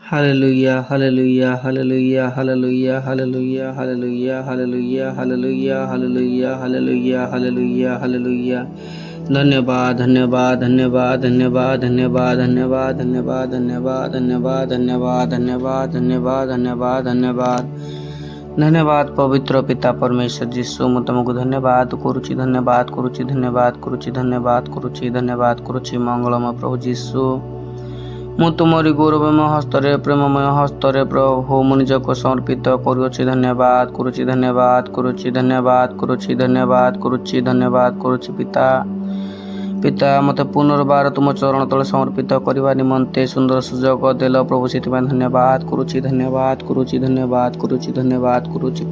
Hallelujah, hallelujah, hallelujah, hallelujah, hallelujah, hallelujah, hallelujah, hallelujah, hallelujah, hallelujah, hallelujah, hallelujah. धन्यवाद धन्यवाद धन्यवाद धन्यवाद धन्यवाद धन्यवाद धन्यवाद धन्यवाद धन्यवाद धन्यवाद धन्यवाद धन्यवाद धन्यवाद धन्यवाद धन्यवाद पवित्र पिता परमेश्वर जीशु ମୁଁ ତମକୁ ଧନ୍ୟବାଦ କରୁଛି ଧନ୍ୟବାଦ କରୁଛି ଧନ୍ୟବାଦ କରୁଛି ଧନ୍ୟବାଦ କରୁଛି ଧନ୍ୟବାଦ କରୁଛି ମଙ୍ଗଳମୟ ପ୍ରଭୁ ଯୀଶୁ ମୁଁ ତୁମରି ଗୌରବମୟ ହସ୍ତରେ ପ୍ରେମମୟ ହସ୍ତରେ ପ୍ରଭୁ ମୁଁ ନିଜକୁ ସମର୍ପିତ କରୁଅଛି ଧନ୍ୟବାଦ କରୁଛି ଧନ୍ୟବାଦ କରୁଛି ଧନ୍ୟବାଦ କରୁଛି ଧନ୍ୟବାଦ କରୁଛି ଧନ୍ୟବାଦ କରୁଛି ପିତା ପିତା ମୋତେ ପୁନର୍ବାର ତୁମ ଚରଣ ତଳେ ସମର୍ପିତ କରିବା ନିମନ୍ତେ ସୁନ୍ଦର ସୁଯୋଗ ଦେଲ ପ୍ରଭୁ ସେଥିପାଇଁ ଧନ୍ୟବାଦ କରୁଛି ଧନ୍ୟବାଦ କରୁଛି ଧନ୍ୟବାଦ କରୁଛି ଧନ୍ୟବାଦ କରୁଛି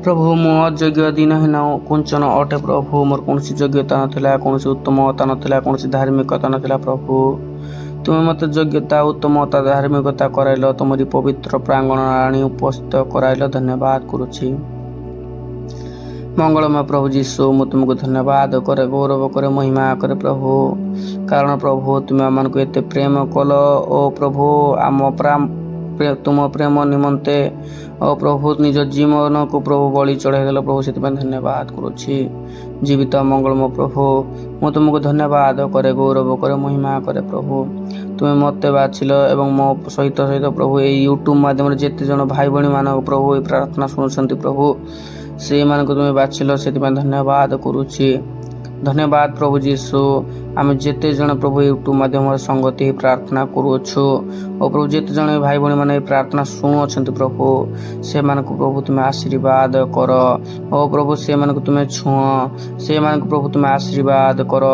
ପ୍ରଭୁ ମୁଁ ଅଯୋଗ୍ୟ ଦିନହୀନ କୁଞ୍ଚନ ଅଟେ ପ୍ରଭୁ ମୋର କୌଣସି ଯୋଗ୍ୟତା ନଥିଲା କୌଣସି ଉତ୍ତମତା ନଥିଲା କୌଣସି ଧାର୍ମିକତା ନଥିଲା ପ୍ରଭୁ ତୁମେ ମୋତେ ଯୋଗ୍ୟତା ଉତ୍ତମତା ଧାର୍ମିକତା କରାଇଲ ତୁମରି ପବିତ୍ର ପ୍ରାଙ୍ଗଣ ଆଣି ଉପସ୍ଥିତ କରାଇଲ ଧନ୍ୟବାଦ କରୁଛି ମଙ୍ଗଳମୟ ପ୍ରଭୁ ଯୀଶୁ ମୁଁ ତୁମକୁ ଧନ୍ୟବାଦ କରେ ଗୌରବ କରେ ମହିମା କରେ ପ୍ରଭୁ କାରଣ ପ୍ରଭୁ ତୁମେ ଆମମାନଙ୍କୁ ଏତେ ପ୍ରେମ କଲ ଓ ପ୍ରଭୁ ଆମ ତୁମ ପ୍ରେମ ନିମନ୍ତେ ଓ ପ୍ରଭୁ ନିଜ ଜୀବନକୁ ପ୍ରଭୁ ବଳି ଚଢ଼ାଇଦେଲ ପ୍ରଭୁ ସେଥିପାଇଁ ଧନ୍ୟବାଦ କରୁଛି ଜୀବିତ ମଙ୍ଗଳମୟ ପ୍ରଭୁ ମୁଁ ତୁମକୁ ଧନ୍ୟବାଦ କରେ ଗୌରବ କରେ ମହିମା କରେ ପ୍ରଭୁ ତୁମେ ମୋତେ ବାଛିଲ ଏବଂ ମୋ ସହିତ ପ୍ରଭୁ ଏଇ ୟୁଟ୍ୟୁବ ମାଧ୍ୟମରେ ଯେତେ ଜଣ ଭାଇ ଭଉଣୀମାନଙ୍କୁ ପ୍ରଭୁ ଏ ପ୍ରାର୍ଥନା ଶୁଣୁଛନ୍ତି ପ୍ରଭୁ ସେଇମାନଙ୍କୁ ତୁମେ ବାଛିଲ ସେଥିପାଇଁ ଧନ୍ୟବାଦ କରୁଛି ଧନ୍ୟବାଦ ପ୍ରଭୁ ଯୀଶୁ ଆମେ ଯେତେ ଜଣ ପ୍ରଭୁ ୟୁଟ୍ୟୁବ ମାଧ୍ୟମରେ ସଂଗତି ପ୍ରାର୍ଥନା କରୁଅଛୁ ଓ ପ୍ରଭୁ ଯେତେ ଜଣ ଭାଇ ଭଉଣୀମାନେ ଏହି ପ୍ରାର୍ଥନା ଶୁଣୁଅଛନ୍ତି ପ୍ରଭୁ ସେମାନଙ୍କୁ ପ୍ରଭୁ ତୁମେ ଆଶୀର୍ବାଦ କର ଓ ପ୍ରଭୁ ସେମାନଙ୍କୁ ତୁମେ ଛୁଅଁ ସେମାନଙ୍କୁ ପ୍ରଭୁ ତୁମେ ଆଶୀର୍ବାଦ କର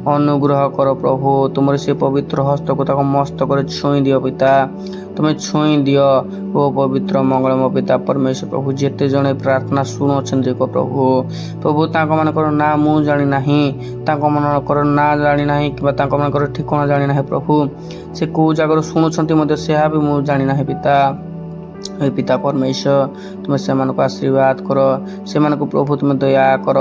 ଅନୁଗ୍ରହ କର ପ୍ରଭୁ ତୁମର ସେ ପବିତ୍ର ହସ୍ତକୁ ତାଙ୍କ ମସ୍ତକରେ ଛୁଇଁ ଦିଅ ପିତା ତୁମେ ଛୁଇଁ ଦିଅ ଓ ପବିତ୍ର ମଙ୍ଗଳମୟ ପିତା ପରମେଶ୍ୱର ପ୍ରଭୁ ଯେତେ ଜଣ ପ୍ରାର୍ଥନା ଶୁଣୁଅଛନ୍ତି ପ୍ରଭୁ ତାଙ୍କମାନଙ୍କର ନାଁ ମୁଁ ଜାଣିନାହିଁ ତାଙ୍କମାନଙ୍କର ନାଁ ଜାଣିନାହିଁ କିମ୍ବା ତାଙ୍କମାନଙ୍କର ଠିକଣା ଜାଣିନାହିଁ ପ୍ରଭୁ ସେ କେଉଁ ଜାଗାରୁ ଶୁଣୁଛନ୍ତି ମଧ୍ୟ ସେହା ବି ମୁଁ ଜାଣିନାହିଁ ପିତା हे पिता परमेश्वर तुम से आशीर्वाद कर से प्रभु तुम दया कर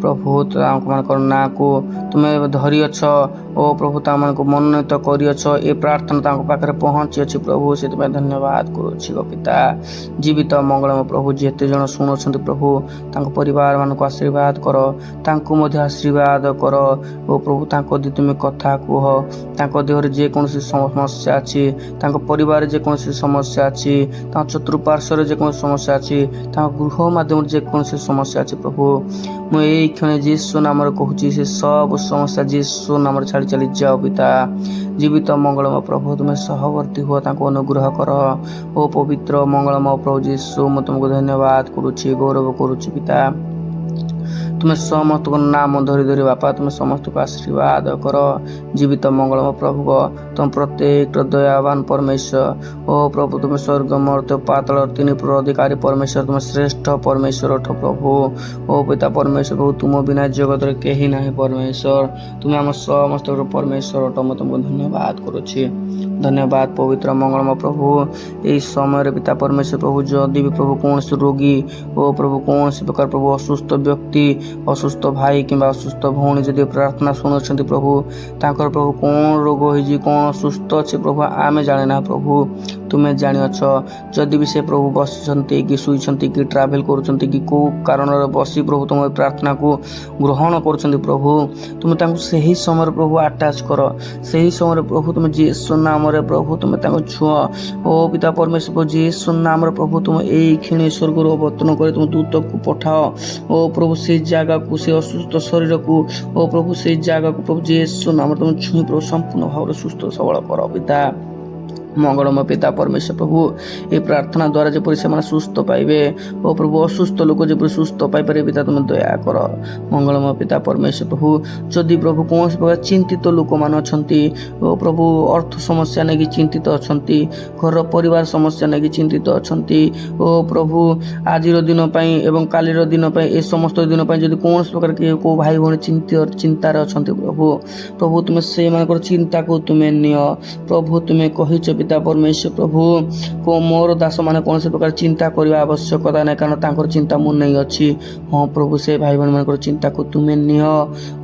प्रभु तक ना को तुम्हें धरिअछ ओ प्रभु तक मनोनीत करछ ए प्रार्थना पाखे पहुँची अच्छी प्रभु से धन्यवाद करुच्छी गो पिता जीवित मंगलमय प्रभु जिते जन शुणुंट प्रभु तक परिवार मानक आशीर्वाद कर आशीर्वाद कर ओ प्रभु तुम्हें कथा कह तक देहर जेकोसी समस्या अच्छी परिवार जेकोसी समस्या अच्छी चतुर्पार्श्वर जेकोसी समस्या अच्छी गृह माध्यम जेकोसी समस्या अच्छी प्रभु मुझे क्षण जीशु नाम कहूँ से सब समस्या जीशु नाम छाड़ी चली जाओ पिता जीवित मंगलमय प्रभु तुम्हें सहवर्ती हुआ अनुग्रह कर ओ पवित्र मंगलमय प्रभु जीशु मुझे तुमको धन्यवाद करुच्ची गौरव करुच्ची पिता तुम्हें समस्त को नाम धरी धरी बापा तुम्हें समस्त को आशीर्वाद कर जीवित मंगलमय प्रभु को तुम प्रत्येक दयावान परमेश्वर ओ प्रभु तुम्हें स्वर्ग मर्त्य पाताल तीन अधिकारी परमेश्वर तुम्हें श्रेष्ठ परमेश्वर अठ प्रभु ओ पिता परमेश्वर प्रभु तुम बिना जगत कहीं ना परमेश्वर तुम्हें आम समस्त परमेश्वर अठ मैं तुमको धन्यवाद करुच्ची धन्यवाद पवित्र मंगलमय प्रभु यही समय पिता परमेश्वर प्रभु जदि भी प्रभु कौन से रोगी ओ प्रभु कौन से प्रकार प्रभु असुस्थ व्यक्ति असुस्थ भाई कि असुस्थ भौणी जदि प्रार्थना शुणुंट प्रभु तांकर प्रभु कौन रोग हो कौन असुस्थ अच्छे प्रभु आमे जाने ना प्रभु तुम्हें जानिछ जदि भी से प्रभु बसी कि शुई कि ट्राभेल करुँच कि कौ कारण बसी प्रभु तुम प्रार्थना को ग्रहण कर प्रभु तुम्हें सही समय प्रभु आटाच कर सही समय प्रभु तुम जीशु नाम प्रभु तुम्हें छुआ ओ पिता परमेश्वर प्रभु जीशु नाम प्रभु तुम यही क्षण स्वर्ग अवतरण कर तुम दूत को पठाओ ओ प्रभु से जगह को से असुस्थ शरीर को ओ प्रभु से जगह को प्रभु जीशु नाम तुम छुई प्रभु संपूर्ण भाव सुस्थ सबल कर पिता मंगलमय पिता परमेश्वर प्रभु ये प्रार्थना द्वारा जपरी से सुस्थ पाइबे ओ प्रभु असुस्थ लोक जपरी सुस्थ पाइपर पिता तुम दया कर मंगलमय पिता परमेश्वर प्रभु जदि प्रभु कौन प्रकार चिंतित लोक मान ओ प्रभु अर्थ समस्या नहीं चिंतित अच्छा घर परिवार समस्या नहीं चिंतित अच्छा ओ प्रभु आज दिन एवं कालीर दिन ए समस्त दिन जदि कौन प्रकार को भाई भाई चिंतार अच्छा प्रभु प्रभु तुम्हें से चिंता को तुम्हें निय प्रभु तुम्हें कही पिता परमेश्वर प्रभु को मोर दास मैंने कौन प्रकार चिंता करने आवश्यकता नहीं कारण तांकर चिंता मु नहीं अच्छी। हाँ प्रभु से भाई भाई मान चिंता को तुम्हें निह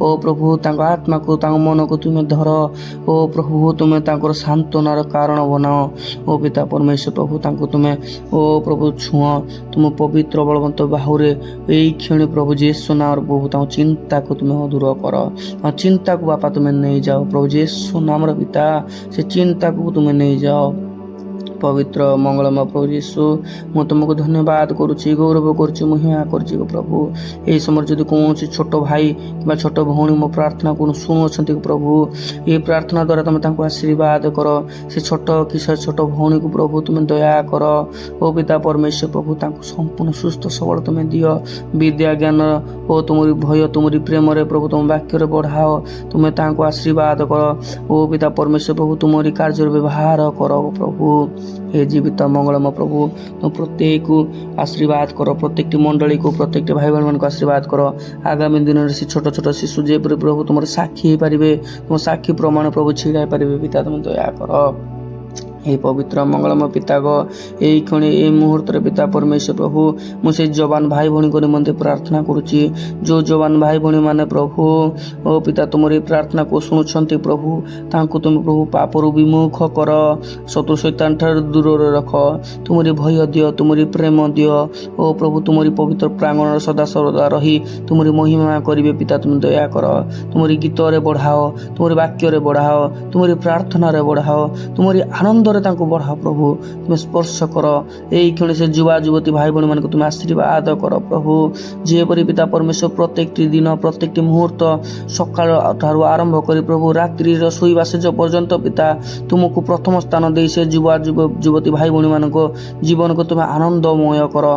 ओ प्रभु तांको आत्मा को मन को तुम्हें धर ओ प्रभु तुम्हें तांकर सांत्वनार कारण बनाओ ओ पिता परमेश्वर प्रभु तांको तुम्हें ओ प्रभु छुआ तुम पवित्र बलवंत बाहुरे यही क्षण प्रभु जेसु नाम प्रभु तांको चिंता को तुम्हें दूर कर चिंता को बापा तुम्हें नहीं जाओ प्रभु जेसु नाम पिता से चिंता को तुम्हें नहीं जाओ पवित्र मंगलमय प्रभु यीशु मु तुमको धन्यवाद करुच्ची गौरव करुच्ची महिमा करुच्ची प्रभु यही समय जदि कौन छोट भाई कि छोट भौणी मो प्रार्थना को शुणुंट प्रभु ये प्रार्थना द्वारा तुम आशीर्वाद कर से छोट किस छोट भौणी को प्रभु तुम्हें दया कर ओ पिता परमेश्वर प्रभु संपूर्ण सुस्थ सबल तुम्हें दियो विद्या ज्ञान ओ तुमरी भय तुमरी प्रेम प्रभु तुम वाक्य बढ़ाओ तुम्हें आशीर्वाद कर ओ पिता परमेश्वर प्रभु तुमरी कार्य व्यवहार कर प्रभु हे जीवित मंगलमय प्रभु तुम प्रत्येक को आशीर्वाद कर प्रत्येक मंडली को प्रत्येक भाई बहन मान को आशीर्वाद कर आगामी दिन में छोट छोट शिशु जेपरी प्रभु तुम साक्षी हो पारे तुम साक्षी प्रमाण प्रभु छिड़ा पारे पिता तुम दया कर हे पवित्र मंगलमय पिता गो यही क्षणी ए मुहूर्त पिता परमेश्वर प्रभु मुझे जवान भाई भौणी को निमंते प्रार्थना करुच्ची जो जवान भाई भौणी माने प्रभु ओ पिता तुमरी प्रार्थना को शुणुंट प्रभु तांको तुम प्रभु पापरु विमुख कर शत्रु शैतान ठार दूर रख तुमरी भय दियो तुमरी प्रेम दियो ओ प्रभु तुमरी पवित्र प्रांगण सदा सर्वदा रही तुमरी महिमा करिवे पिता तुम दया कर तुमरी गीत रे बढ़ाओ तुमरी वाक्य रे बढ़ाओ तुमरी प्रार्थना रे बढ़ाओ तुमरी आनंद बढ़ाओ प्रभु तुम स्पर्श कर यही क्षण से युवा युवती भाई भौणी मान तुम आशीर्वाद कर प्रभु जेपरी पिता परमेश्वर प्रत्येक दिन प्रत्येक मुहूर्त सकाळ ठारू आरंभ कर प्रभु रात्रि शोवा से पर्यंत पिता तुमको प्रथम स्थान दे से युवा युवती भाई भौणी मान जीवन को तुम आनंदमय कर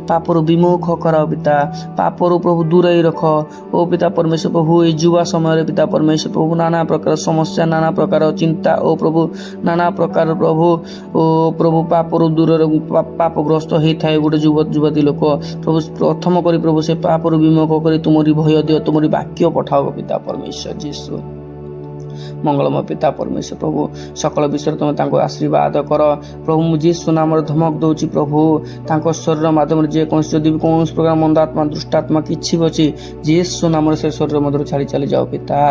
पापर विमुख कर पिता पापर प्रभु दूर रख ओ पिता परमेश्वर प्रभु ये युवा समय पिता परमेश्वर प्रभु नाना प्रकार समस्या नाना प्रकार चिंता ओ प्रभु नाना प्रकार प्रभु ओ प्रभु पापर दूर पापग्रस्त होता है गोटे युवती लोक प्रभु प्रथम करी प्रभु से पापर विमुख कर तुमरी भय दियो तुमरी वाक्य पठाओ पिता परमेश्वर यीशु मंगलमय पिता परमेश्वर प्रभु सकल विषय तुम आशीर्वाद कर प्रभु मुझे सुनाम धमक दौची प्रभु शरीर माध्यम जदि कौन प्रकार मंदात्मा दुष्टात्मा किसी भी अच्छी जे सुनाम से शरीर मध्य छाड़ी चली जाओ पिता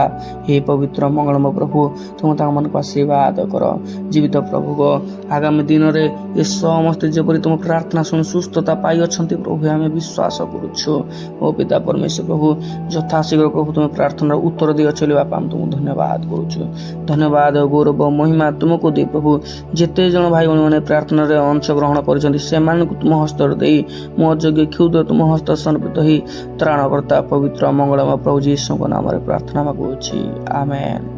हे पवित्र मंगलमय प्रभु तुम मन को आशीर्वाद कर जीवित प्रभु को आगामी दिन में ये समस्त जपरी तुम प्रार्थना शुणी सुस्थता पाई प्रभु आम विश्वास करुच्छु ओ पिता परमेश्वर प्रभु यथाशीघ्र प्रभु तुम प्रार्थना उत्तर दियो चली बापा तुम धन्यवाद धन्यवाद गौरव महिमा तुमको दे प्रभु जेते जन भाई भौणी मैंने प्रार्थना रे अंश ग्रहण कर तुम हस्त दे मो अयोग्य क्षुद्र तुम हस्त समर्पित ही त्राणकर्ता पवित्र मंगलमय प्रभु यीशु नाम प्रार्थना मागुछि आमेन।